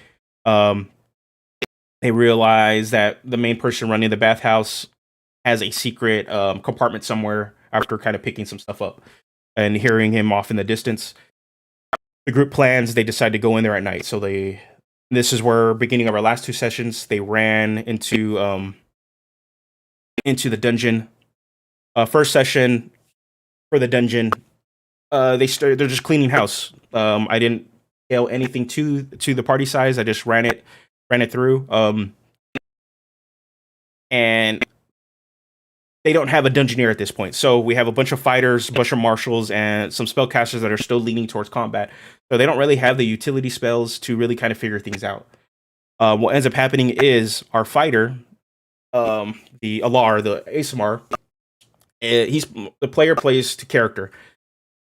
They realize that the main person running the bathhouse has a secret compartment somewhere after kind of picking some stuff up and hearing him off in the distance. The group plans, they decide to go in there at night. So this is where, beginning of our last 2 sessions, they ran into the dungeon. First session for the dungeon, they're just cleaning house. I didn't scale anything to the party size. I just ran it through. And they don't have a dungeoneer at this point. So we have a bunch of fighters, a bunch of marshals, and some spellcasters that are still leaning towards combat. So they don't really have the utility spells to really kind of figure things out. What ends up happening is our fighter, the Alar, the ASMR, the player plays to character.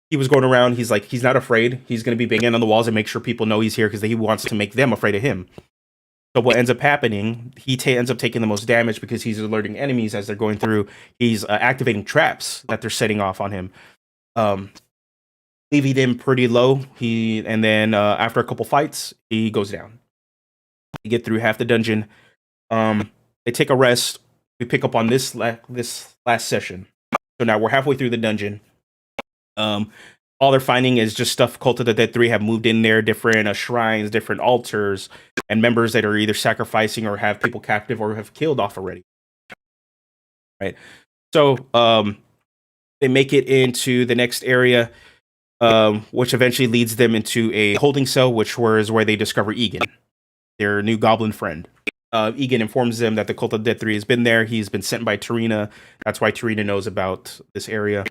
He was going around, he's like, he's not afraid. He's going to be banging on the walls and make sure people know he's here because he wants to make them afraid of him. So what ends up happening, he ends up taking the most damage because he's alerting enemies as they're going through. He's activating traps that they're setting off on him, leaving him pretty low. And then after a couple fights, he goes down. You get through half the dungeon. They take a rest. We pick up on this last session. So now we're halfway through the dungeon. All they're finding is just stuff Cult of the Dead 3 have moved in there, different shrines, different altars, and members that are either sacrificing or have people captive or have killed off already. Right. So they make it into the next area, which eventually leads them into a holding cell, which was where they discover Egan, their new goblin friend. Egan informs them that the Cult of the Dead 3 has been there. He's been sent by Tarina. That's why Tarina knows about this area.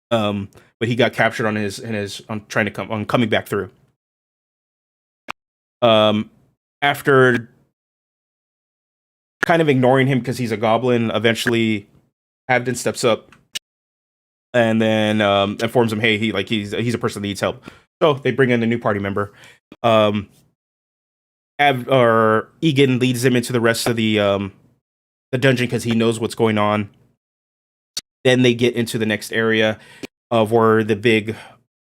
But he got captured on coming back through. After kind of ignoring him because he's a goblin, eventually Abden steps up and then informs him, hey, he's a person that needs help. So they bring in a new party member. Egan leads them into the rest of the dungeon because he knows what's going on. Then they get into the next area of where the big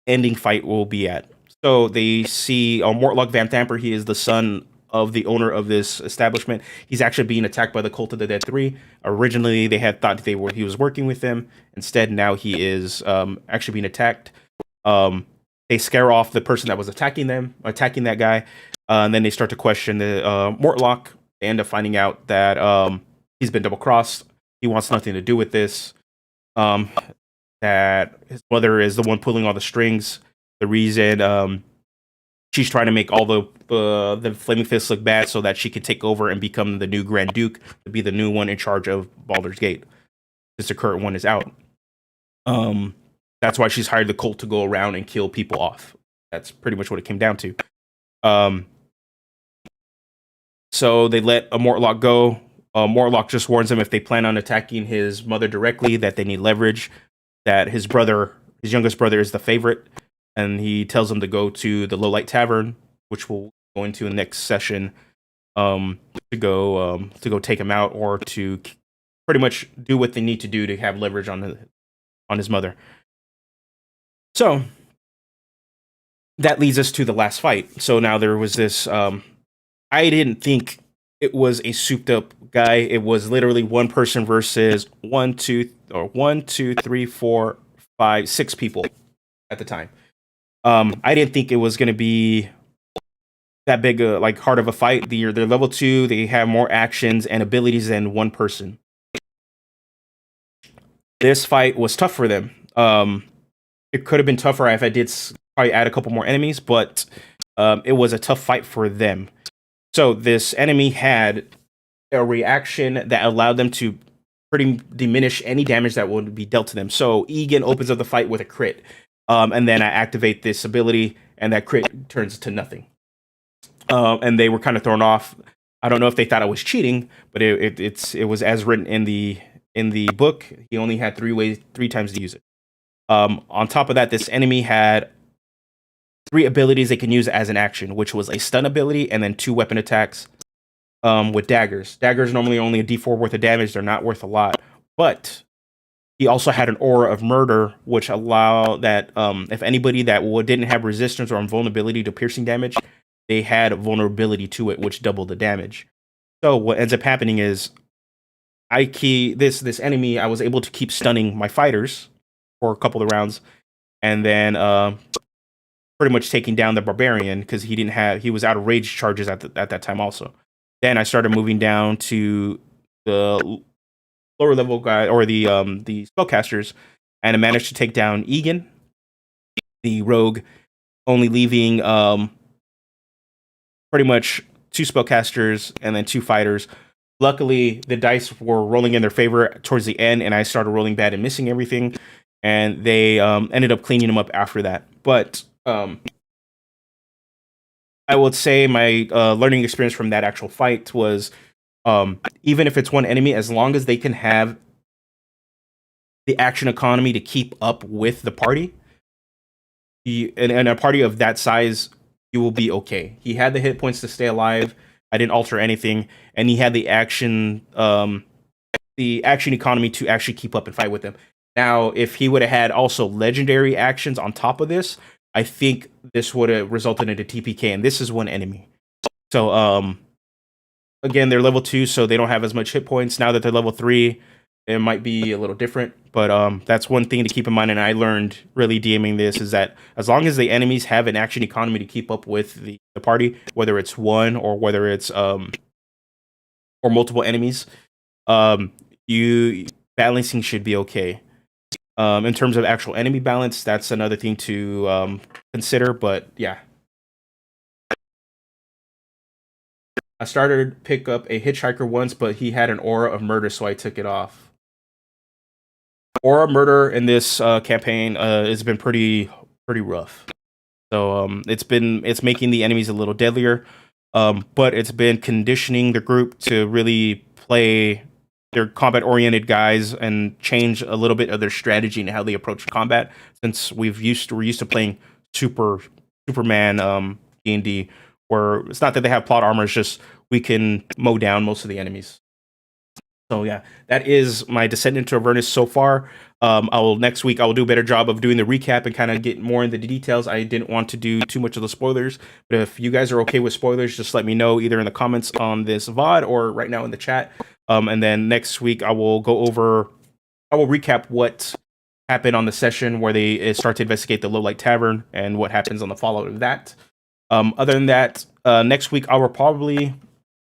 ending fight will be at. So they see Mortlock Van Tamper. He is the son of the owner of this establishment. He's actually being attacked by the Cult of the Dead 3. Originally, they had thought he was working with them. Instead, now he is actually being attacked. They scare off the person that was attacking that guy. And then they start to question the Mortlock. They end up finding out that he's been double-crossed. He wants nothing to do with this. That his mother is the one pulling all the strings. The reason she's trying to make all the Flaming Fists look bad so that she can take over and become the new Grand Duke, to be the new one in charge of Baldur's Gate, since the current one is out. That's why she's hired the cult to go around and kill people off. That's pretty much what it came down to. So they let a Mortlock go. Mortlock just warns them if they plan on attacking his mother directly that they need leverage, that his youngest brother is the favorite, and he tells them to go to the Lowlight Tavern, which we'll go into in the next session, to go take him out, or to pretty much do what they need to do to have leverage on his mother. So that leads us to the last fight. So now there was this. I didn't think it was a souped up guy. It was literally one person versus 6 people at the time. I didn't think it was going to be that big, hard of a fight. They're level 2. They have more actions and abilities than one person. This fight was tough for them. It could have been tougher if I did probably add a couple more enemies, but it was a tough fight for them. So this enemy had a reaction that allowed them to pretty diminish any damage that would be dealt to them. So Egan opens up the fight with a crit, and then I activate this ability, and that crit turns to nothing. And they were kind of thrown off. I don't know if they thought I was cheating, but it was as written in the book. He only had 3 times to use it. On top of that, this enemy had 3 abilities they can use as an action, which was a stun ability and then 2 weapon attacks with daggers. Daggers normally only a d4 worth of damage. They're not worth a lot. But he also had an aura of murder, which allowed that if anybody that didn't have resistance or invulnerability to piercing damage, they had vulnerability to it, which doubled the damage. So what ends up happening is this enemy, I was able to keep stunning my fighters for a couple of rounds, and then pretty much taking down the barbarian because he was out of rage charges at that time also. Then I started moving down to the lower level guy, or the spellcasters, and I managed to take down Egan, the rogue, only leaving pretty much 2 spellcasters and then 2 fighters. Luckily, the dice were rolling in their favor towards the end, and I started rolling bad and missing everything, and they ended up cleaning them up after that. But I would say my learning experience from that actual fight was, even if it's one enemy, as long as they can have the action economy to keep up with the party, and a party of that size, you will be okay. He had the hit points to stay alive. I didn't alter anything, and he had the action economy to actually keep up and fight with them. Now, if he would have had also legendary actions on top of this, I think this would have resulted in a TPK, and this is one enemy. So, again, they're level 2, so they don't have as much hit points. Now that they're level 3, it might be a little different, but that's one thing to keep in mind, and I learned really DMing this, is that as long as the enemies have an action economy to keep up with the party, whether it's one or whether it's or multiple enemies, you balancing should be okay. In terms of actual enemy balance, that's another thing to consider, but yeah. I started to pick up a hitchhiker once, but he had an aura of murder, so I took it off. Aura murder in this campaign has been pretty rough. So it's making the enemies a little deadlier, but it's been conditioning the group to really play their combat-oriented guys and change a little bit of their strategy and how they approach combat. Since we're used to playing Superman D&D, where it's not that they have plot armor, it's just we can mow down most of the enemies. So yeah, that is my descent into Avernus so far. Next week I will do a better job of doing the recap and kind of get more into the details. I didn't want to do too much of the spoilers, but if you guys are okay with spoilers, just let me know either in the comments on this VOD or right now in the chat. And then next week I will recap what happened on the session where they start to investigate the Lowlight Tavern and what happens on the fallout of that. Other than that, next week I will probably,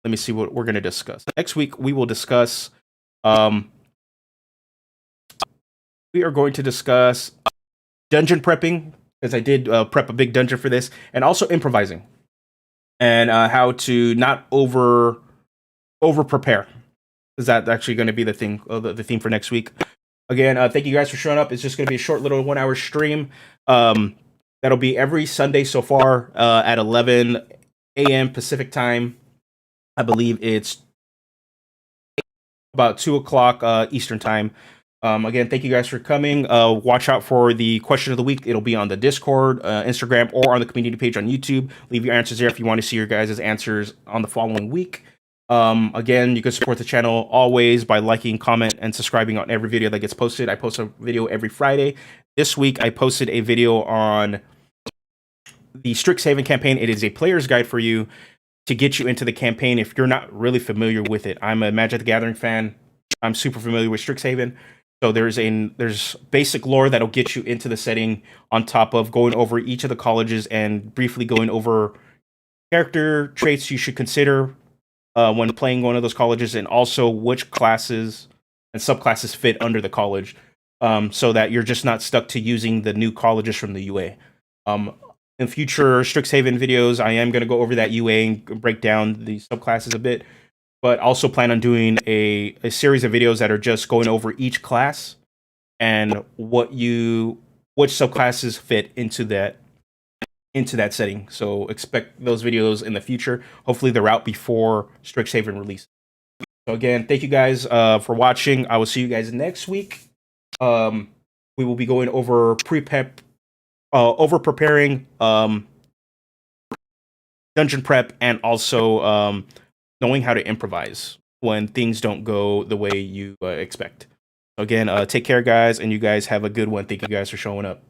let me see what we're going to discuss. Next week we will discuss, we are going to discuss dungeon prepping, because I did prep a big dungeon for this, and also improvising, and how to not over prepare. Is that actually going to be the thing, the theme for next week? Again, thank you guys for showing up. It's just going to be a short little 1-hour stream. That'll be every Sunday so far at 11 a.m. Pacific time. I believe it's about 2 o'clock Eastern time. Again, thank you guys for coming. Watch out for the question of the week. It'll be on the Discord, Instagram, or on the community page on YouTube. Leave your answers there if you want to see your guys' answers on the following week. Again, you can support the channel always by liking, comment, and subscribing on every video that gets posted. I post a video every Friday. This week, I posted a video on the Strixhaven campaign. It is a player's guide for you to get you into the campaign if you're not really familiar with it. I'm a Magic the Gathering fan. I'm super familiar with Strixhaven. So there's basic lore that'll get you into the setting, on top of going over each of the colleges and briefly going over character traits you should consider when playing one of those colleges, and also which classes and subclasses fit under the college, so that you're just not stuck to using the new colleges from the UA. In future Strixhaven videos, I am going to go over that UA and break down the subclasses a bit, but also plan on doing a series of videos that are just going over each class and which subclasses fit into that setting. So expect those videos in the future. Hopefully they're out before Strixhaven release. So again, thank you guys for watching. I will see you guys next week. We will be going over preparing dungeon prep, and also knowing how to improvise when things don't go the way you expect. Again, take care, guys, and you guys have a good one. Thank you guys for showing up.